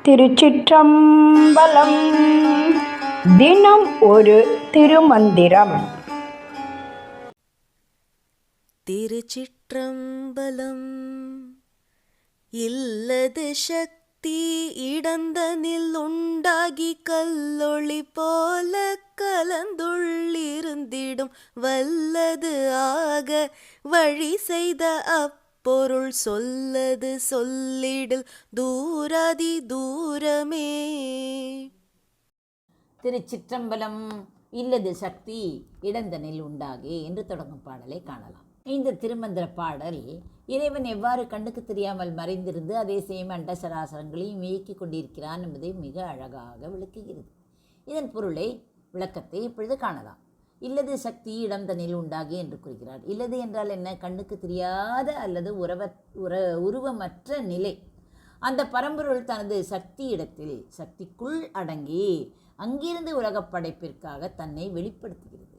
திருச்சிற்றம்பலம். தினம் ஒரு திருமந்திரம். திருச்சிற்றம்பலம். இல்லது சக்தி இடந்தனில் உண்டாகி கல்லொளி போல கலந்துள்ளிருந்திடும் வல்லது ஆக வழி செய்த பொருள் சொல்லது சொல்லிடில் தூராதி தூரமே. திருச்சிற்றம்பலம். இல்லது சக்தி இடந்தனில் உண்டாகி என்று தொடங்கும் பாடலை காணலாம். இந்த திருமந்திர பாடல் இறைவன் எவ்வாறு கண்ணுக்கு தெரியாமல் மறைந்திருந்து அதே சேம் அண்ட சராசரங்களையும் இயக்கிக் கொண்டிருக்கிறான் என்பதை மிக அழகாக விளக்குகிறது. இதன் பொருளை விளக்கத்தை இப்பொழுது காணலாம். இல்லது சக்தி இடந்தனில் உண்டாகி என்று கூறுகிறார். இல்லது என்றால் என்ன? கண்ணுக்கு தெரியாத அல்லது உருவமற்ற நிலை. அந்த பரம்பொருள் தனது சக்தி இடத்தில் சக்திக்குள் அடங்கி அங்கிருந்து உலகப் படைப்பிற்காக தன்னை வெளிப்படுத்துகிறது.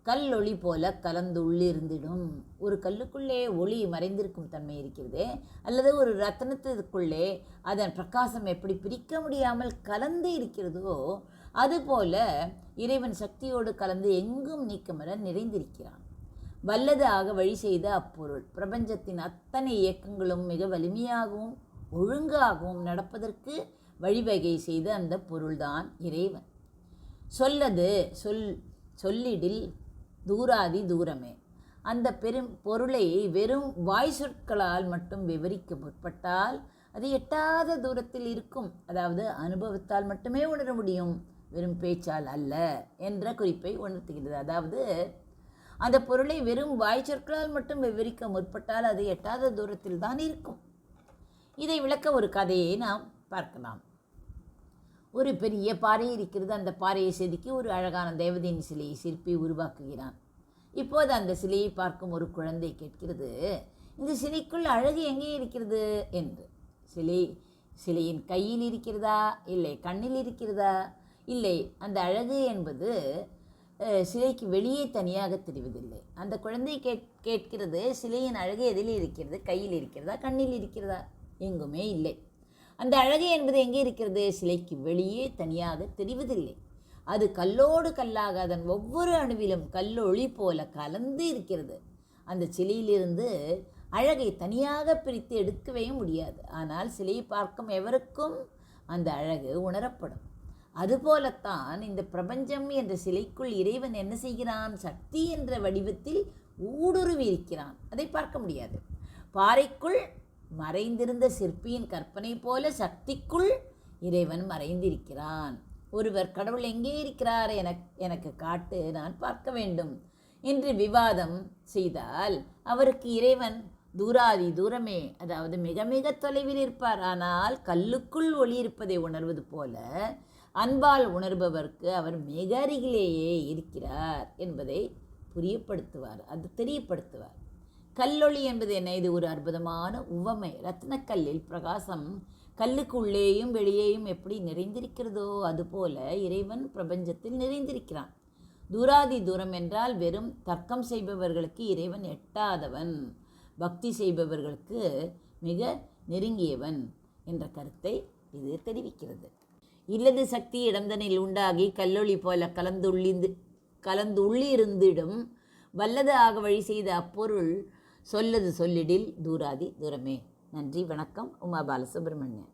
கல்லொளி போல கலந்துள்ளிருந்திடும். ஒரு கல்லுக்குள்ளே ஒளி மறைந்திருக்கும் தன்மை இருக்கிறது, அல்லது ஒரு ரத்தனத்திற்குள்ளே அதன் பிரகாசம் எப்படி பிரிக்க முடியாமல் கலந்து இருக்கிறதோ அதுபோல இறைவன் சக்தியோடு கலந்து எங்கும் நீக்கமர நிறைந்திருக்கிறான். வல்லது ஆக வழி செய்த அப்பொருள் பிரபஞ்சத்தின் அத்தனை இயக்கங்களும் மிக வலிமையாகவும் ஒழுங்காகவும் நடப்பதற்கு வழிவகை செய்த அந்த பொருள்தான் இறைவன். சொல்லது சொல்லிடில் தூராதி தூரமே. அந்த பொருளை வெறும் வாய் சொற்களால் மட்டும் விவரிக்க முற்பட்டால் அது எட்டாத தூரத்தில் இருக்கும். அதாவது அனுபவத்தால் மட்டுமே உணர முடியும், வெறும் பேச்சால் அல்ல என்ற குறிப்பை உணர்த்துகிறது. அதாவது அந்த பொருளை வெறும் வாய் சொற்களால் மட்டும் விவரிக்க முற்பட்டால் அது எட்டாத தூரத்தில் தான் இருக்கும். இதை விளக்க ஒரு கதையை நாம் பார்க்கலாம். ஒரு பெரிய பாறை இருக்கிறது. அந்த பாறையை செதுக்கி ஒரு அழகான தேவதையின் சிலையை சிற்பி உருவாக்குகிறான். இப்போது அந்த சிலையை பார்க்கும் ஒரு குழந்தை கேட்கிறது, இந்த சிலைக்குள் அழகு எங்கே இருக்கிறது என்று. சிலையின் கையில் இருக்கிறதா, இல்லை கண்ணில் இருக்கிறதா, இல்லை அந்த அழகு என்பது சிலைக்கு வெளியே தனியாக தெரிவதில்லை. அந்த குழந்தை கேட்கிறது, சிலையின் அழகு எதில் இருக்கிறது? கையில் இருக்கிறதா, கண்ணில் இருக்கிறதா? எங்குமே இல்லை. அந்த அழகு என்பது எங்கே இருக்கிறது? சிலைக்கு வெளியே தனியாக தெரிவதில்லை. அது கல்லோடு கல்லாக அதன் ஒவ்வொரு அணுவிலும் கல்லொளி போல கலந்து இருக்கிறது. அந்த சிலையிலிருந்து அழகை தனியாக பிரித்து எடுக்கவே முடியாது. ஆனால் சிலையை பார்க்கும் எவருக்கும் அந்த அழகு உணரப்படும். அதுபோலத்தான் இந்த பிரபஞ்சம் என்ற சிலைக்குள் இறைவன் என்ன செய்கிறான்? சக்தி என்ற வடிவத்தில் ஊடுருவி இருக்கிறான். அதை பார்க்க முடியாது. பாறைக்குள் மறைந்திருந்த சிற்பியின் கற்பனை போல சக்திக்குள் இறைவன் மறைந்திருக்கிறான். ஒருவர் கடவுள் எங்கே இருக்கிறார், எனக்கு காட்டு, நான் பார்க்க வேண்டும் என்று விவாதம் செய்தால் அவருக்கு இறைவன் தூராதி தூரமே, அதாவது மிக மிக தொலைவில் இருப்பார். ஆனால் கல்லுக்குள் ஒளி இருப்பதை உணர்வது போல அன்பால் உணர்பவருக்கு அவர் மிக அருகிலேயே இருக்கிறார் என்பதை புரியப்படுத்துவார், அது தெரியப்படுத்துவார். கல்லொளி என்பது என்ன? இது ஒரு அற்புதமான உவமை. ரத்னக்கல்லில் பிரகாசம் கல்லுக்கு உள்ளேயும் வெளியேயும் எப்படி நிறைந்திருக்கிறதோ அதுபோல இறைவன் பிரபஞ்சத்தில் நிறைந்திருக்கிறான். தூராதி தூரம் என்றால் வெறும் தர்க்கம் செய்பவர்களுக்கு இறைவன் எட்டாதவன், பக்தி செய்பவர்களுக்கு மிக நெருங்கியவன் என்ற கருத்தை இது தெரிவிக்கிறது. இல்லது சக்தி இடந்தனில் உண்டாகி கல்லொளி போல கலந்துள்ளிருந்திடும் வல்லது ஆக வழி செய்த அப்பொருள் சொல்லது சொல்லிடில் தூராதி தூரமே. நன்றி, வணக்கம். உமா பாலசுப்ரமணியன்.